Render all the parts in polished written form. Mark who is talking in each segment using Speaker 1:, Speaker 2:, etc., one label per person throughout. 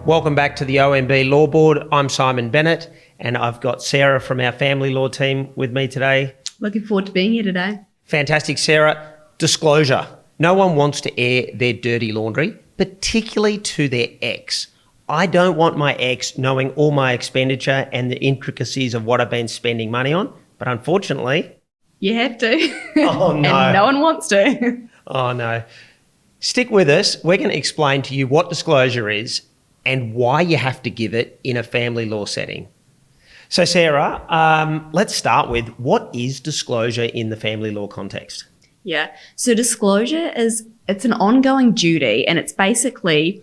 Speaker 1: Welcome back to the OMB Law Board. I'm Simon Bennett, and I've got Sarah from our family law team with me today.
Speaker 2: Looking forward to being here today.
Speaker 1: Fantastic, Sarah. Disclosure. No one wants to air their dirty laundry, particularly to their ex. I don't want my ex knowing all my expenditure and the intricacies of what I've been spending money on, but unfortunately...
Speaker 2: You have to.
Speaker 1: Oh, no.
Speaker 2: And no one wants to.
Speaker 1: Oh, no. Stick with us. We're going to explain to you what disclosure is and why you have to give it in a family law setting. So, Sarah, let's start with, what is disclosure in the family law context?
Speaker 2: Yeah. So disclosure it's an ongoing duty, and it's basically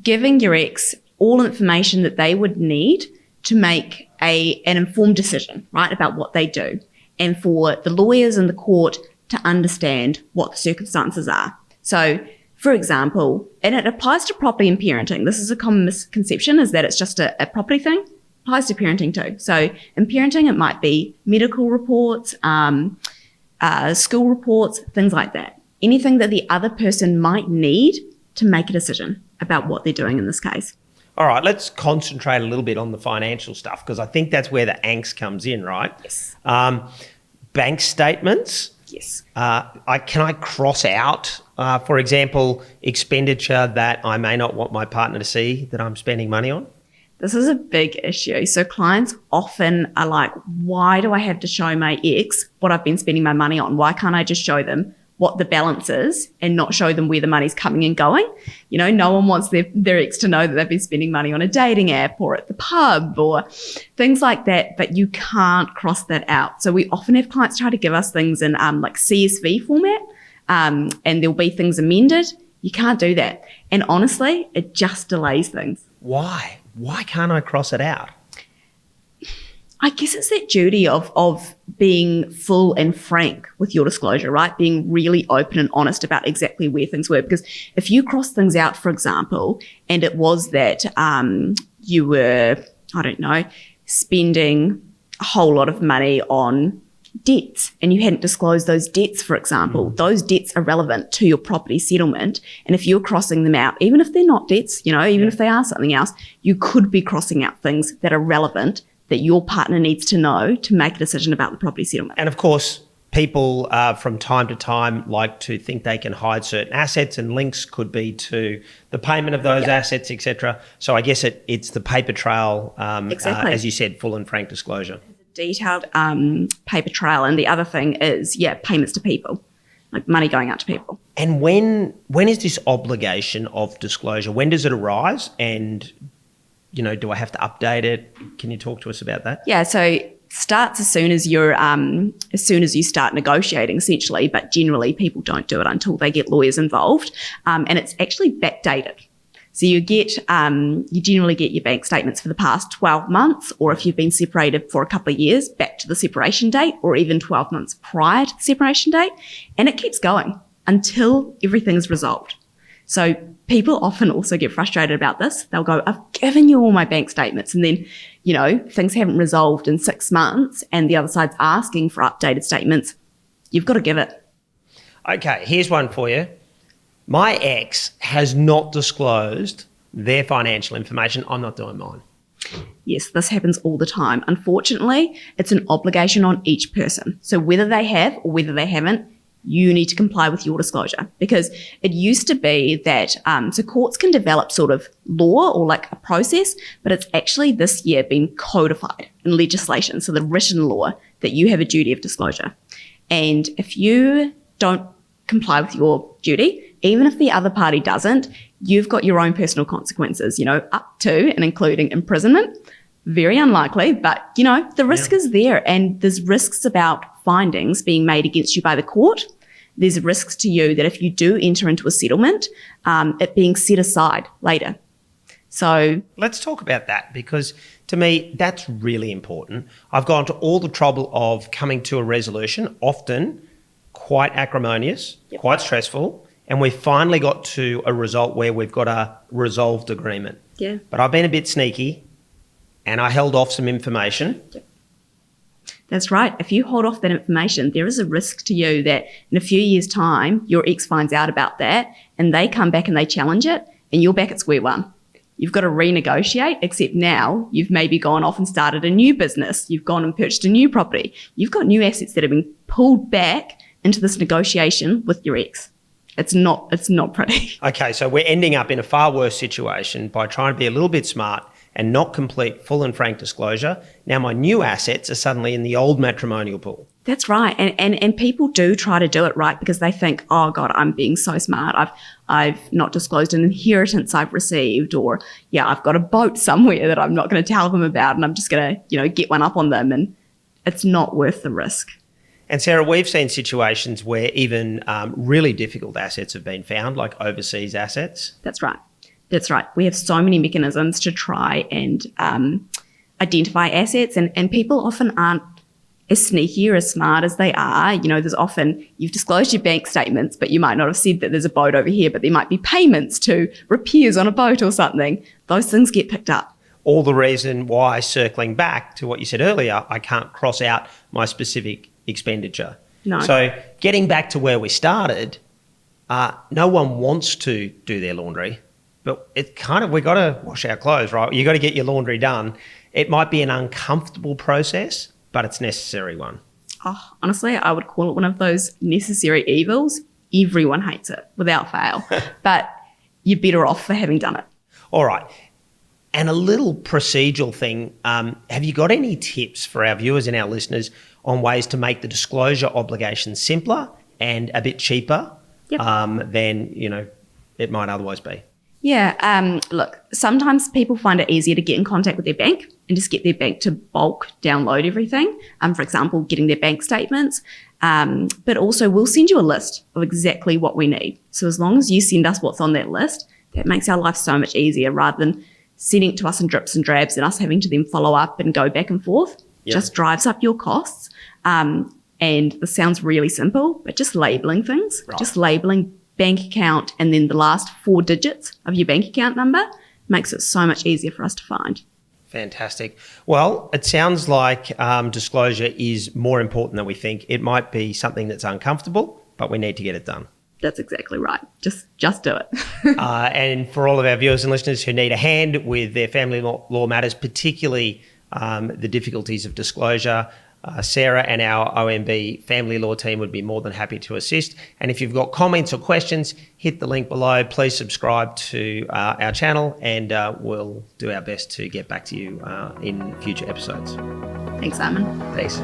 Speaker 2: giving your ex all information that they would need to make an informed decision, right, about what they do, and for the lawyers in the court to understand what the circumstances are. So, for example, and it applies to property and parenting. This is a common misconception, is that it's just a property thing. It applies to parenting too. So in parenting, it might be medical reports, school reports, things like that. Anything that the other person might need to make a decision about what they're doing in this case.
Speaker 1: All right, let's concentrate a little bit on the financial stuff, because I think that's where the angst comes in, right?
Speaker 2: Yes.
Speaker 1: Bank statements.
Speaker 2: Yes.
Speaker 1: Can I cross out, for example, expenditure that I may not want my partner to see that I'm spending money on?
Speaker 2: This is a big issue. So clients often are like, why do I have to show my ex what I've been spending my money on? Why can't I just show them what the balance is and not show them where the money's coming and going? You know, no one wants their ex to know that they've been spending money on a dating app or at the pub or things like that, but you can't cross that out. So we often have clients try to give us things in like CSV format, and there'll be things amended. You can't do that. And honestly, it just delays things.
Speaker 1: Why? Why can't I cross it out?
Speaker 2: I guess it's that duty of being full and frank with your disclosure, right? Being really open and honest about exactly where things were. Because if you cross things out, for example, and it was that you were, I don't know, spending a whole lot of money on debts and you hadn't disclosed those debts, for example, those debts are relevant to your property settlement. And if you're crossing them out, even if they're not debts, you know, even if they are something else, you could be crossing out things that are relevant that your partner needs to know to make a decision about the property settlement.
Speaker 1: And of course, people from time to time like to think they can hide certain assets, and links could be to the payment of those assets, etc. So I guess it's the paper trail,
Speaker 2: Exactly.
Speaker 1: As you said, full and frank disclosure.
Speaker 2: Detailed paper trail. And the other thing is, payments to people, like money going out to people.
Speaker 1: And when is this obligation of disclosure? When does it arise? And, you know, do I have to update it? Can you talk to us about that?
Speaker 2: Yeah, so starts as soon as you start negotiating, essentially, but generally people don't do it until they get lawyers involved. And it's actually backdated. So you generally get your bank statements for the past 12 months, or if you've been separated for a couple of years, back to the separation date, or even 12 months prior to the separation date. And it keeps going until everything's resolved. So people often also get frustrated about this. They'll go, I've given you all my bank statements, and then, you know, things haven't resolved in 6 months and the other side's asking for updated statements. You've got to give it.
Speaker 1: Okay, here's one for you. My ex has not disclosed their financial information. I'm not doing mine.
Speaker 2: Yes, this happens all the time. Unfortunately, it's an obligation on each person. So whether they have or whether they haven't, you need to comply with your disclosure, because it used to be that, so courts can develop sort of law or like a process, but it's actually this year been codified in legislation. So the written law that you have a duty of disclosure. And if you don't comply with your duty, even if the other party doesn't, you've got your own personal consequences, you know, up to and including imprisonment. Very unlikely, but, you know, the risk is there, and there's risks about findings being made against you by the court. There's risks to you that if you do enter into a settlement, it being set aside later. So
Speaker 1: let's talk about that, because to me, that's really important. I've gone to all the trouble of coming to a resolution, often quite acrimonious, quite stressful, and we finally got to a result where we've got a resolved agreement.
Speaker 2: Yeah.
Speaker 1: But I've been a bit sneaky and I held off some information.
Speaker 2: That's right. If you hold off that information, there is a risk to you that in a few years' time, your ex finds out about that and they come back and they challenge it and you're back at square one. you've got to renegotiate, except now you've maybe gone off and started a new business. You've gone and purchased a new property. You've got new assets that have been pulled back into this negotiation with your ex. It's not pretty.
Speaker 1: Okay, so we're ending up in a far worse situation by trying to be a little bit smart and not complete full and frank disclosure. Now my new assets are suddenly in the old matrimonial pool.
Speaker 2: That's right. And people do try to do it right because they think, oh God, I'm being so smart. I've not disclosed an inheritance I've received, or I've got a boat somewhere that I'm not going to tell them about and I'm just going to, get one up on them, and it's not worth the risk.
Speaker 1: And Sarah, we've seen situations where even really difficult assets have been found, like overseas assets.
Speaker 2: That's right. We have so many mechanisms to try and identify assets, and people often aren't as sneaky or as smart as they are. There's often, you've disclosed your bank statements, but you might not have said that there's a boat over here, but there might be payments to repairs on a boat or something. Those things get picked up.
Speaker 1: All the reason why, circling back to what you said earlier, I can't cross out my specific expenditure.
Speaker 2: No.
Speaker 1: So getting back to where we started, no one wants to do their laundry, but we got to wash our clothes, right? You got to get your laundry done. It might be an uncomfortable process, but it's a necessary one.
Speaker 2: Oh, honestly, I would call it one of those necessary evils. Everyone hates it without fail, but you're better off for having done it.
Speaker 1: All right. And a little procedural thing. Have you got any tips for our viewers and our listeners on ways to make the disclosure obligation simpler and a bit cheaper than it might otherwise be?
Speaker 2: Yeah. Look, sometimes people find it easier to get in contact with their bank and just get their bank to bulk download everything. For example, getting their bank statements. But also we'll send you a list of exactly what we need. So as long as you send us what's on that list, that makes our life so much easier rather than sending it to us in drips and drabs and us having to then follow up and go back and forth. Yep. Just drives up your costs. And this sounds really simple, but just labeling things, just labeling bank account and then the last 4 digits of your bank account number makes it so much easier for us to find.
Speaker 1: Fantastic. Well, it sounds like disclosure is more important than we think. It might be something that's uncomfortable, but we need to get it done.
Speaker 2: That's exactly right. Just do it.
Speaker 1: And for all of our viewers and listeners who need a hand with their family law matters, particularly the difficulties of disclosure, Sarah and our OMB family law team would be more than happy to assist. And if you've got comments or questions, hit the link below. Please subscribe to our channel and we'll do our best to get back to you in future episodes.
Speaker 2: Thanks, Simon.
Speaker 1: Thanks.